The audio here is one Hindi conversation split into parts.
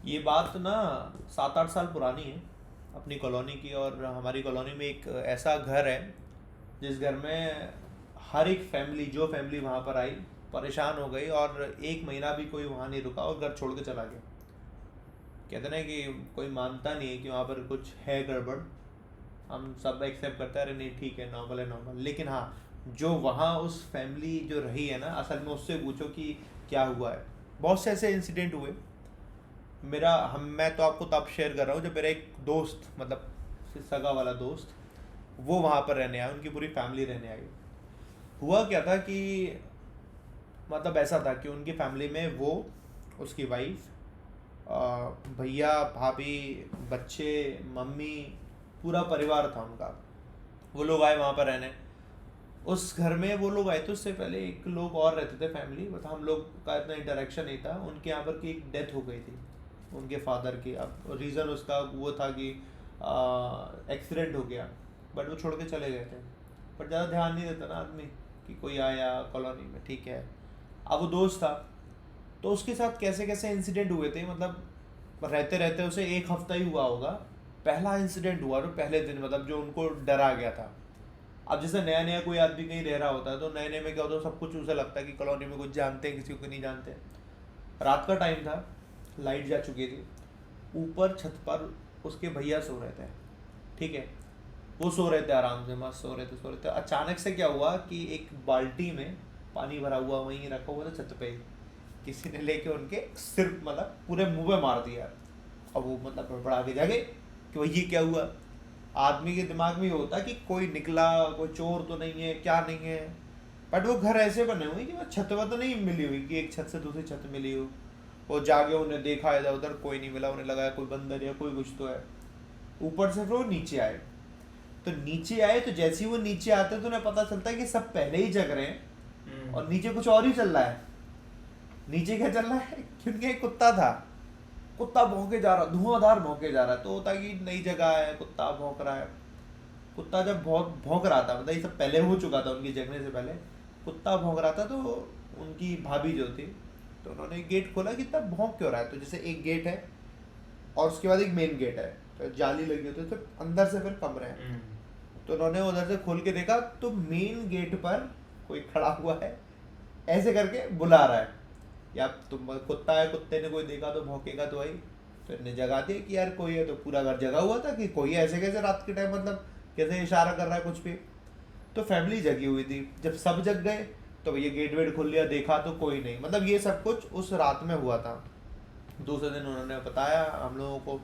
ये बात ना 7-8 साल पुरानी है अपनी कॉलोनी की। और हमारी कॉलोनी में एक ऐसा घर है जिस घर में हर एक फैमिली, जो फैमिली वहाँ पर आई, परेशान हो गई और 1 महीना भी कोई वहाँ नहीं रुका और घर छोड़ के चला गया। कहते ना कि कोई मानता नहीं है कि वहाँ पर कुछ है गड़बड़। हम सब एक्सेप्ट करते हैं, अरे नहीं ठीक है, नॉर्मल है नॉर्मल। लेकिन हाँ, जो वहाँ उस फैमिली जो रही है ना, असल में उससे पूछो कि क्या हुआ है। बहुत से ऐसे इंसिडेंट हुए। मैं तो आपको तब शेयर कर रहा हूँ जब मेरा एक दोस्त, मतलब सगा वाला दोस्त, वो वहाँ पर रहने आया, उनकी पूरी फैमिली रहने आई। हुआ क्या था कि मतलब ऐसा था कि उनकी फैमिली में वो, उसकी वाइफ, भैया, भाभी, बच्चे, मम्मी, पूरा परिवार था उनका। वो लोग आए वहाँ पर रहने। उस घर में वो लोग आए थे, उससे पहले एक लोग और रहते थे फैमिली, मतलब हम लोग का इतना इंटरेक्शन नहीं था। उनके यहाँ पर की एक डेथ हो गई थी उनके फादर की। अब रीज़न उसका वो था कि एक्सीडेंट हो गया, बट वो छोड़ के चले गए थे। बट ज़्यादा ध्यान नहीं देता ना आदमी कि कोई आया कॉलोनी में, ठीक है। अब वो दोस्त था, तो उसके साथ कैसे कैसे इंसिडेंट हुए थे, मतलब रहते रहते उसे 1 हफ्ता ही हुआ होगा। पहला इंसिडेंट हुआ तो पहले दिन, मतलब जो उनको डरा गया था। अब जैसे नया नया कोई आदमी कहीं रह रहा होता है तो नए नए में क्या होता है, सब कुछ उसे लगता है कि कॉलोनी में कुछ जानते हैं, किसी को नहीं जानते। रात का टाइम था, लाइट जा चुकी थी। ऊपर छत पर उसके भैया सो रहे थे, ठीक है। वो सो रहे थे आराम से, मस्त सो रहे थे। अचानक से क्या हुआ कि एक बाल्टी में पानी भरा हुआ वहीं रखा हुआ था छत पे ही, किसी ने लेके उनके सिर, मतलब पूरे मुंह पे मार दिया। अब वो मतलब बड़बड़ा के जागे कि भाई ये क्या हुआ। आदमी के दिमाग में ये होता है कि कोई निकला, कोई चोर तो नहीं है, क्या नहीं है। बट वो घर ऐसे बने हुए कि वो छत पर तो नहीं मिली हुई कि एक छत से दूसरी छत मिली हो। वो जागे, उन्हें देखा इधर उधर, कोई नहीं मिला। उन्हें लगा कोई बंदर या कोई कुछ तो है। ऊपर से फिर वो नीचे आए। तो नीचे आए तो जैसे ही वो नीचे आते तो उन्हें पता चलता है कि सब पहले ही जग रहे हैं और नीचे कुछ और ही चल रहा है। नीचे क्या चल रहा है, क्योंकि एक कुत्ता था। कुत्ता भौंके जा रहा, धुआंधार भौंके जा रहा है। तो होता है कि नई जगह है, कुत्ता भौंक रहा है। कुत्ता जब भौंक भौंक रहा था, मतलब ये सब पहले हो चुका था उनकी जगने से पहले। कुत्ता भौंक रहा था तो उनकी भाभी जो थी, तो उन्होंने गेट खोला कि तब भौंक क्यों रहा है। तो जैसे एक गेट है और उसके बाद एक मेन गेट है, तो जाली लगी होती है, तो अंदर से फिर कमरे हैं। तो उन्होंने उधर से खोल के देखा तो मेन गेट पर कोई खड़ा हुआ है, ऐसे करके बुला रहा है। या तुम, कुत्ता है, कुत्ते ने कोई देखा तो भौंकेगा तो भाई। तो इन्हें जगा दिया कि यार कोई है। तो पूरा घर जगा हुआ था कि कोई है, ऐसे कैसे रात के टाइम, मतलब कैसे इशारा कर रहा है कुछ भी। तो फैमिली जगी हुई थी। जब सब जग गए तो ये गेट वेट खोल लिया, देखा तो कोई नहीं। मतलब ये सब कुछ उस रात में हुआ था। दूसरे दिन उन्होंने बताया हम लोगों को,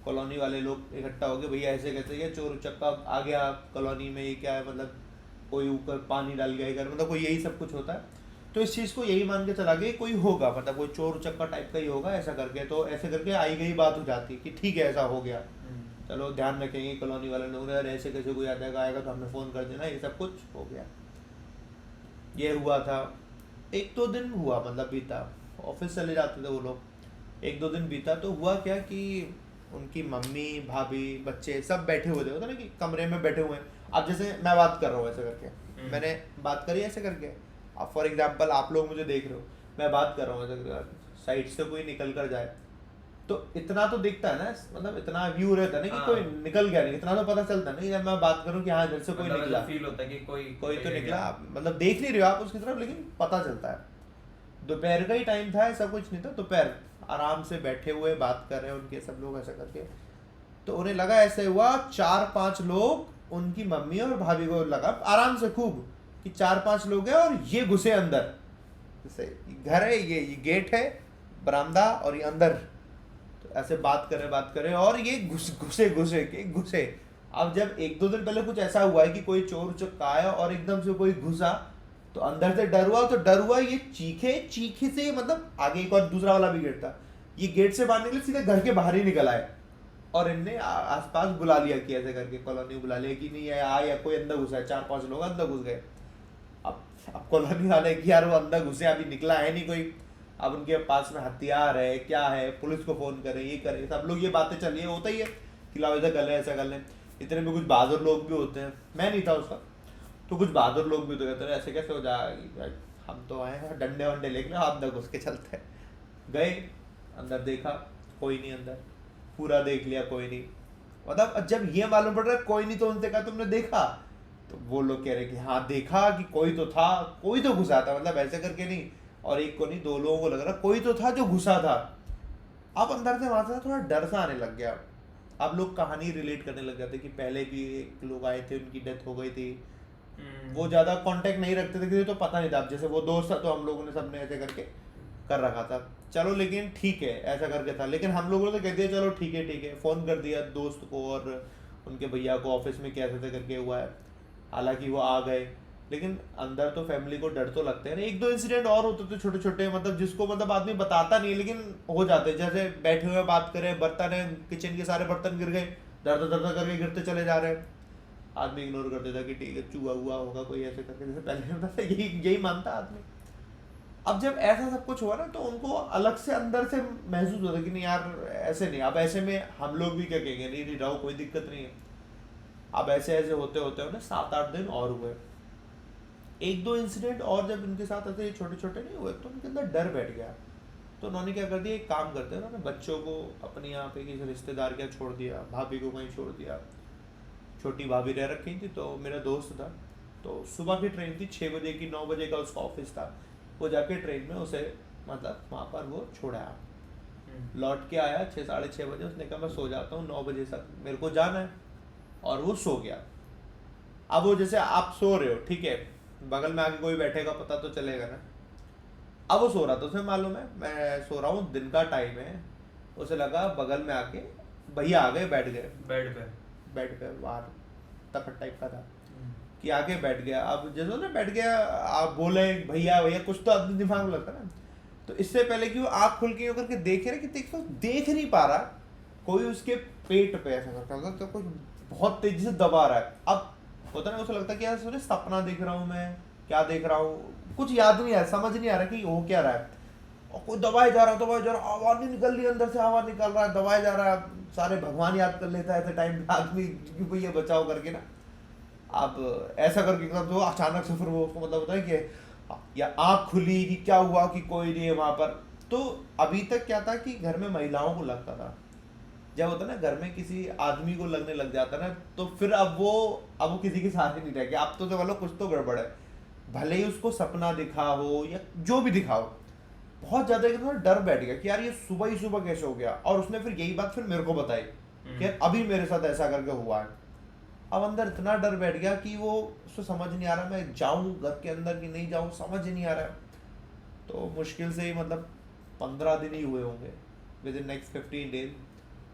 कॉलोनी वाले लोग इकट्ठा हो गए, भैया ऐसे कैसे, ये चोर उचक्का आ गया कॉलोनी में, ये क्या है, मतलब कोई ऊपर पानी डाल गया घर, मतलब कोई यही सब कुछ होता है। तो इस चीज़ को यही मान के चला गया कोई होगा, मतलब कोई चोर उचक्का टाइप का ही होगा ऐसा करके। तो ऐसे करके आई गई बात हो जाती कि ठीक है ऐसा हो गया, चलो ध्यान रखेंगे कॉलोनी वाले लोग, अरे ऐसे कैसे कोई आएगा तो हमें फ़ोन कर देना। ये सब कुछ हो गया, ये हुआ था। 1-2 दिन हुआ, मतलब बीता। ऑफिस चले जाते थे वो लोग। 1-2 दिन बीता तो हुआ क्या कि उनकी मम्मी, भाभी, बच्चे सब बैठे हुए थे, होता ना कि कमरे में बैठे हुए हैं। अब जैसे मैं बात कर रहा हूँ ऐसे करके, मैंने बात करी ऐसे करके। अब फॉर एग्जांपल आप लोग मुझे देख रहे हो, मैं बात कर रहा हूँ ऐसे करके, साइड से कोई निकल कर जाए तो इतना तो दिखता है ना, मतलब इतना व्यू रहता है ना कि हाँ। कोई निकल गया, नहीं इतना तो पता चलता है ना कि जब मैं बात करूँ कि हाँ इधर से कोई मतलब निकला, ऐसा फील होता है कि कोई कोई तो है निकला। क्या। मतलब देख नहीं रहे हो आप उसकी तरफ, लेकिन पता चलता है। दोपहर का ही टाइम था, ऐसा कुछ नहीं था। दोपहर आराम से बैठे हुए बात कर रहे हैं उनके सब लोग ऐसा करके। तो उन्हें लगा ऐसे हुआ 4-5 लोग, उनकी मम्मी और भाभी को लगा आराम से खूब कि 4-5 लोग हैं और ये घुसे अंदर। जैसे घर है, ये गेट है, बरामदा, और ये अंदर। तो ऐसे बात करें और ये घुसे। अब जब 1-2 दिन पहले कुछ ऐसा हुआ है कि कोई चोर चक्का आया और एकदम से कोई घुसा, तो अंदर से डर हुआ। तो डर हुआ, ये चीखे से, मतलब आगे एक और दूसरा वाला भी गेट था, ये गेट से बाहर निकले, सीधे घर के बाहर ही निकल आए। और इनने आसपास बुला लिया कि ऐसे करके कॉलोनी बुला लिया कि नहीं आया या कोई अंदर घुसा है। 4-5 लोग अंदर घुस गए। अब कॉलोनी वाले कि यार वो अंदर घुसे, अभी निकला है नहीं कोई, अब उनके पास में हथियार है, क्या है, पुलिस को फोन करें, ये करें, सब लोग ये बातें चल रही है। होता ही है कि लाओ ऐसा कर लें, ऐसा कर लें। इतने में कुछ बहादुर लोग भी होते हैं, मैं नहीं था उसका, तो कुछ बहादुर लोग भी तो कहते हैं ऐसे कैसे हो जाएगा, हम तो आए हैं डंडे वंडे लेके, हाथ अंदर घुस के चलते हैं। गए अंदर, देखा कोई नहीं अंदर, पूरा देख लिया कोई नहीं। मतलब जब ये मालूम पड़ रहा है कोई नहीं, तो उनसे कहा तुमने देखा, तो वो लोग कह रहे कि हाँ देखा कि कोई तो था, कोई तो घुसा था, मतलब ऐसे करके नहीं, और एक को नहीं 2 लोगों को लग रहा कोई तो था जो घुसा था। अब अंदर से वहां से थोड़ा डर सा आने लग गया। अब लोग कहानी रिलेट करने लग जाते कि पहले भी एक लोग आए थे, उनकी डेथ हो गई थी। वो ज्यादा कांटेक्ट नहीं रखते थे, किसी तो पता नहीं था। अब जैसे वो दोस्त था तो हम लोगों ने सबने ऐसे करके कर रखा था, चलो लेकिन ठीक है ऐसा करके था। लेकिन हम लोगों ने तो कह दिया चलो ठीक है, फोन कर दिया दोस्त को और उनके भैया को ऑफिस में क्या ऐसे करके हुआ है। हालांकि वो आ गए, लेकिन अंदर तो फैमिली को डर तो लगता है ना। 1-2 इंसिडेंट और होते थे छोटे छोटे, मतलब जिसको मतलब आदमी बताता नहीं है लेकिन हो जाते हैं। जैसे बैठे हुए बात करें, बर्तन है, किचन के सारे बर्तन गिर गए, दर्द दर्द करके गिरते चले जा रहे हैं। आदमी इग्नोर कर देता कि ठीक है चूहा हुआ होगा कोई, ऐसे करके जैसे पहले होता था, यही मानता आदमी। अब जब ऐसा सब कुछ हुआ ना तो उनको अलग से अंदर से महसूस होता कि नहीं यार ऐसे नहीं। अब ऐसे में हम लोग भी क्या कहेंगे, नहीं नहीं रहो कोई दिक्कत नहीं है। अब ऐसे ऐसे होते होते उन्हें 7-8 दिन और हुए। 1-2 इंसिडेंट और जब इनके साथ ऐसे छोटे छोटे नहीं हुए तो उनके अंदर डर बैठ गया। तो उन्होंने क्या कर दिया, एक काम करते हैं उन्होंने बच्चों को अपने यहाँ पे किसी रिश्तेदार के यहाँ छोड़ दिया, भाभी को कहीं छोड़ दिया। छोटी भाभी रह रखी थी, तो मेरा दोस्त था, तो सुबह की ट्रेन थी 6 बजे की, 9 बजे का उसका ऑफिस था। वो जाके ट्रेन में उसे मतलब वहाँ पर वो छोड़ाया, लौट के आया 6-6:30 बजे। उसने कहा मैं सो जाता हूँ, 9 बजे तक मेरे को जाना है, और वो सो गया। अब वो जैसे आप सो रहे हो ठीक है, बगल में आके कोई बैठेगा पता तो चलेगा ना। अब वो सो रहा था, उसे मालूम है मैं सो रहा हूँ, दिन का टाइम है। उसे लगा बगल में आके भैया आ गए, बैठ गए बेड पे बाहर, तखट टाइप का था कि आके बैठ गया। अब जैसे ना बैठ गया, आप बोले भैया भैया कुछ तो आदमी दिमाग में लगता ना। तो इससे पहले कि वो आँख खुल के करके देख रहे कि देख नहीं पा रहा, कोई उसके पेट पे ऐसा करता तो कुछ बहुत तेजी से दबा रहा है। अब होता ना उसे लगता है कि यार सोचे सपना देख रहा हूँ मैं, क्या देख रहा हूँ, कुछ याद नहीं आ रहा, समझ नहीं आ रहा कि हो क्या रहा है। और कोई दबाए जा रहा, आवाज नहीं निकल रही, अंदर से आवाज निकल रहा है, दबाए जा रहा है। सारे भगवान याद कर लेता है ऐसे टाइम पे आदमी कि भैया बचाओ करके ना। अब ऐसा करके एकदम तो अचानक से फिर वो उसको मतलब होता है कि या आँख खुली कि क्या हुआ कि कोई नहीं है वहां पर। तो अभी तक क्या था कि घर में महिलाओं को लगता था, जब होता ना घर में किसी आदमी को लगने लग जाता ना, तो फिर अब वो किसी के साथ ही नहीं रह गया। अब तो मतलब कुछ तो गड़बड़ है, भले ही उसको सपना दिखा हो या जो भी दिखा हो। बहुत ज्यादा एकदम डर बैठ गया कि यार ये सुबह ही सुबह कैसे हो गया। और उसने फिर यही बात फिर मेरे को बताई कि यार अभी मेरे साथ ऐसा करके हुआ है। अब अंदर इतना डर बैठ गया कि वो उसको समझ नहीं आ रहा मैं जाऊं घर के अंदर कि नहीं जाऊं, समझ ही नहीं आ रहा। तो मुश्किल से ही मतलब 15 दिन ही हुए होंगे, विद इन नेक्स्ट 15 डेज।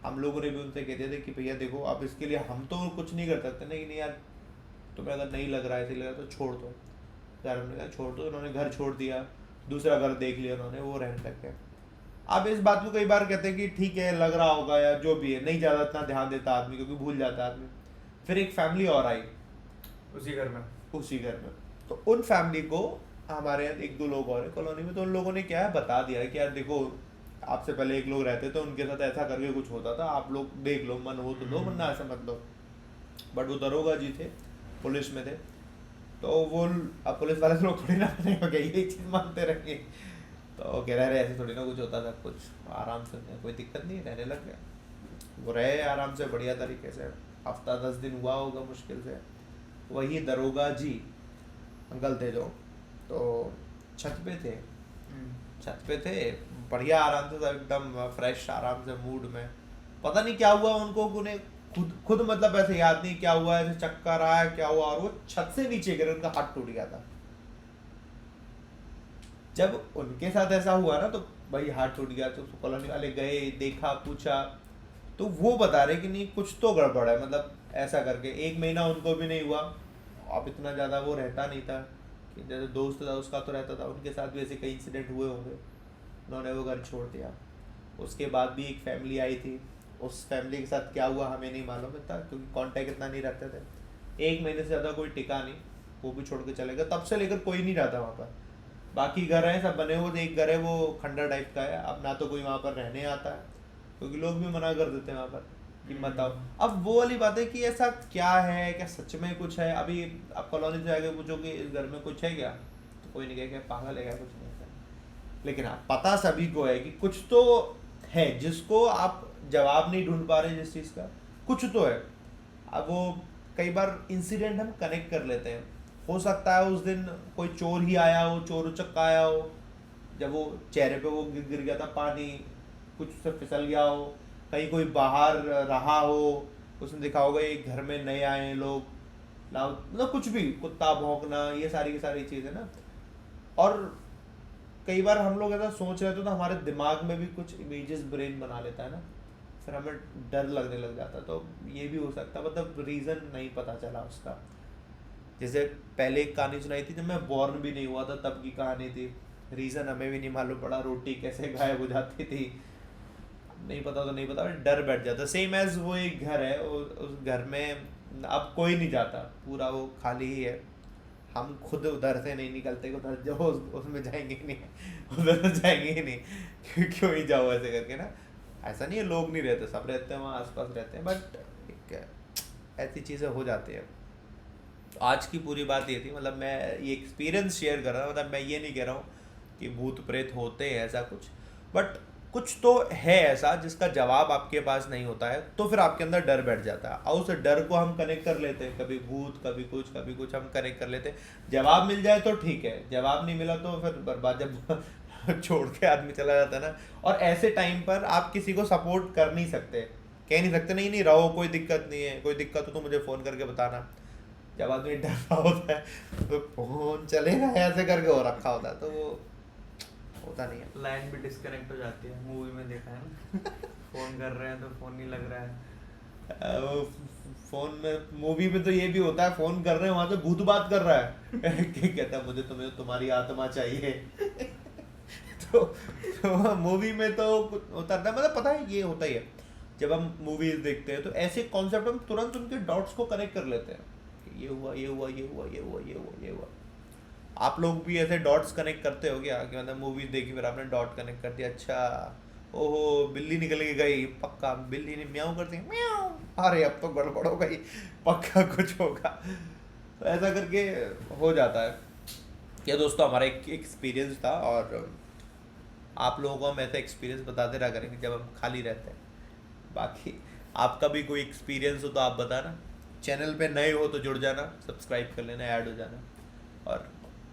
हम लोगों ने भी उनसे कहते थे कि भैया देखो अब इसके लिए हम तो कुछ नहीं कर सकते, नहीं नहीं यार तुम्हें अगर नहीं लग रहा है, इसीलिए तो छोड़ दो यार। हमने कहा छोड़ दो, उन्होंने घर छोड़ दिया, दूसरा घर देख लिया उन्होंने, वो रहने लग गए। अब इस बात को कई बार कहते हैं कि ठीक है लग रहा होगा या जो भी है, नहीं ज़्यादा इतना ध्यान देता आदमी क्योंकि भूल जाता आदमी। फिर एक फैमिली और आई उसी घर में। तो उन फैमिली को हमारे यहाँ 1-2 लोग और हैं कॉलोनी में, तो उन लोगों ने क्या है बता दिया कि यार देखो आपसे पहले एक लोग रहते थे, उनके साथ ऐसा करके कुछ होता था, आप लोग देख लो, मन हो तो लो वरना ऐसा मत लो। बट वो दरोगा जी थे, पुलिस में थे, तो वो अब पुलिस वाले लोग थोड़ी ना मानेंगे, यही चीज़ मानते रहेंगे। तो कह रहे ऐसे थोड़ी ना कुछ होता था, कुछ आराम से कोई दिक्कत नहीं, रहने लग गया। वो रहे आराम से बढ़िया तरीके से, हफ्ता 10 दिन हुआ होगा मुश्किल से। वही दरोगा जी अंकल थे जो, तो छत पे थे बढ़िया आराम से एकदम फ्रेश आराम से मूड में। पता नहीं क्या हुआ उनको, उन्हें खुद मतलब ऐसे याद नहीं क्या हुआ, ऐसे चक्कर आया क्या हुआ, और वो छत से नीचे गिरे, उनका हाथ टूट गया था। जब उनके साथ ऐसा हुआ ना तो भाई हाथ टूट गया, तो कॉलोनी वाले गए, देखा, पूछा, तो वो बता रहे कि नहीं कुछ तो गड़बड़ है, मतलब ऐसा करके 1 महीना उनको भी नहीं हुआ। अब इतना ज़्यादा वो रहता नहीं था, कि जैसे दोस्त था उसका तो रहता था, उनके साथ भी ऐसे कई इंसिडेंट हुए होंगे, उन्होंने वो घर छोड़ दिया। उसके बाद भी एक फैमिली आई थी, उस फैमिली के साथ क्या हुआ हमें नहीं मालूम था क्योंकि कांटेक्ट इतना नहीं रखते थे। 1 महीने से ज़्यादा कोई टिका नहीं, वो भी छोड़ के चले गए, तब से लेकर कोई नहीं रहता वहाँ पर। बाकी घर हैं सब बने हुए, एक घर है वो खंडर टाइप का है, अब ना तो कोई वहाँ पर रहने आता है क्योंकि लोग भी मना कर देते हैं वहाँ पर कि मत आओ। अब वो वाली बात है कि ऐसा क्या है, क्या सच में कुछ है। अभी आप कॉलोनी से आगे पूछो कि इस घर में कुछ है क्या, तो कोई नहीं कहेगा पागल है क्या, कुछ नहीं है। लेकिन हाँ पता सभी को है कि कुछ तो है जिसको आप जवाब नहीं ढूंढ पा रहे जिस चीज़ का, कुछ तो है। अब वो कई बार इंसिडेंट हम कनेक्ट कर लेते हैं। हो सकता है उस दिन कोई चोर ही आया हो, चोर उचक्का आया हो, जब वो चेहरे पे वो गिर गया था पानी, कुछ उससे फिसल गया हो, कहीं कोई बाहर रहा हो, उसने देखा होगा ये घर में नए आए हैं लोग, मतलब कुछ भी, कुत्ता भौंकना, ये सारी की सारी चीज़ें ना। और कई बार हम लोग ऐसा सोच रहे थे तो हमारे दिमाग में भी कुछ इमेजेस ब्रेन बना लेता है ना, फिर हमें डर लगने लग जाता है। तो ये भी हो सकता है, मतलब रीज़न नहीं पता चला उसका। जैसे पहले एक कहानी सुनाई थी, जब मैं बॉर्न भी नहीं हुआ था तब की कहानी थी, रीज़न हमें भी नहीं मालूम पड़ा, रोटी कैसे गायब हो जाती थी, नहीं पता तो नहीं पता, डर बैठ जाता। सेम एज वो एक घर है, उस घर में अब कोई नहीं जाता, पूरा वो खाली ही है। हम खुद उधर से नहीं निकलते, उधर जो उसमें जाएंगे ही नहीं, उधर तो जाएंगे ही नहीं, क्यों ही जाओ ऐसे करके ना। ऐसा नहीं है लोग नहीं रहते, सब रहते हैं वहाँ आसपास रहते हैं, बट एक ऐसी चीज़ें हो जाती है। तो आज की पूरी बात ये थी, मतलब मैं ये एक्सपीरियंस शेयर कर रहा हूँ, मतलब मैं ये नहीं कह रहा हूँ कि भूत प्रेत होते हैं ऐसा कुछ, बट कुछ तो है ऐसा जिसका जवाब आपके पास नहीं होता है, तो फिर आपके अंदर डर बैठ जाता है, और उस डर को हम कनेक्ट कर लेते हैं, कभी भूत कभी कुछ हम कनेक्ट कर लेते हैं। जवाब मिल जाए तो ठीक है, जवाब नहीं मिला तो फिर बर्बाद, जब छोड़ के आदमी चला जाता है ना। और ऐसे टाइम पर आप किसी को सपोर्ट कर नहीं सकते, कह नहीं सकते नहीं नहीं रहो, कोई दिक्कत नहीं है, कोई दिक्कत हो तो मुझे फ़ोन करके बताना। जब आदमी डर रहा होता है तो फोन चलेगा ऐसे करके हो रखा होता है, तो वो होता नहीं है। लाइन भी डिस्कनेक्ट हो जाती है, मूवी में देखा है ना। फोन कर रहे हैं तो फोन नहीं लग रहा है। वो फोन में, मूवी में तो ये भी होता है, फोन कर रहे हैं वहां से भूत बात कर रहा है कि कहता है मुझे तुम्हारी आत्मा चाहिए। तो मूवी में तो होता है, मतलब पता है ये होता ही है। जब हम मूवीज देखते हैं तो ऐसे कॉन्सेप्ट हम तुरंत उनके डॉट्स को कनेक्ट कर लेते हैं, ये हुआ ये हुआ ये हुआ ये हुआ ये हुआ ये हुआ। आप लोग भी ऐसे डॉट्स कनेक्ट करते हो क्या, कि मतलब मूवीज देखी फिर आपने डॉट कनेक्ट कर दिया, अच्छा ओहो बिल्ली निकल के गई, पक्का बिल्ली ने म्याऊं कर दी, म्याऊं, अरे अब तो गड़बड़ हो गई, पक्का कुछ होगा। तो ऐसा करके हो जाता है। ये दोस्तों हमारा एक एक्सपीरियंस था, और आप लोगों को हम ऐसा एक्सपीरियंस बताते रहा करेंगे जब हम खाली रहते हैं। बाकी आपका भी कोई एक्सपीरियंस हो तो आप बताना, चैनल पे नए हो तो जुड़ जाना, सब्सक्राइब कर लेना, ऐड हो जाना। और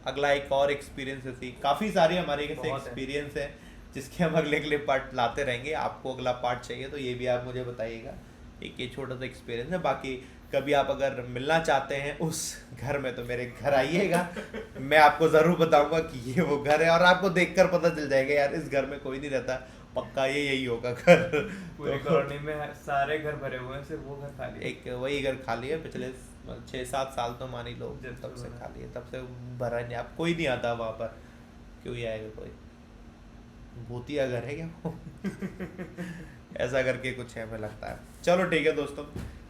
अगला एक और एक्सपीरियंस ऐसी काफ़ी सारे हमारे ऐसे एक्सपीरियंस हैं जिसके हम अगले अगले पार्ट लाते रहेंगे। आपको अगला पार्ट चाहिए तो ये भी आप मुझे बताइएगा। एक ये छोटा सा एक्सपीरियंस है। बाकी कभी आप अगर मिलना चाहते हैं उस घर में तो मेरे घर आइएगा, मैं आपको ज़रूर बताऊंगा कि ये वो घर है, और आपको देखकर पता चल जाएगा यार इस घर में कोई नहीं रहता, पक्का ये यही होगा घर। पूरी कॉलोनी में सारे घर भरे हुए हैं, सिर्फ वो घर खाली है। एक वही घर खाली है, पिछले 6-7 साल तो मान ही लो तब से खाली है, तब से भरा नहीं, अब कोई नहीं आता वहाँ पर, क्यों ही आएगा कोई, भूतिया घर है क्या वो? ऐसा करके कुछ है हमें लगता है। चलो ठीक है दोस्तों,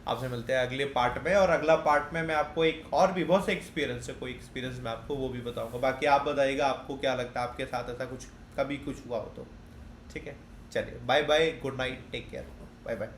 आपसे मिलते हैं अगले पार्ट में, और अगला पार्ट में मैं आपको एक और भी बहुत से एक्सपीरियंस है, कोई एक्सपीरियंस मैं आपको वो भी बताऊंगा। बाकी आप बताइएगा आपको क्या लगता है, आपके साथ ऐसा कुछ कभी कुछ हुआ हो तो। ठीक है, चलिए bye bye, good night, take care, bye bye.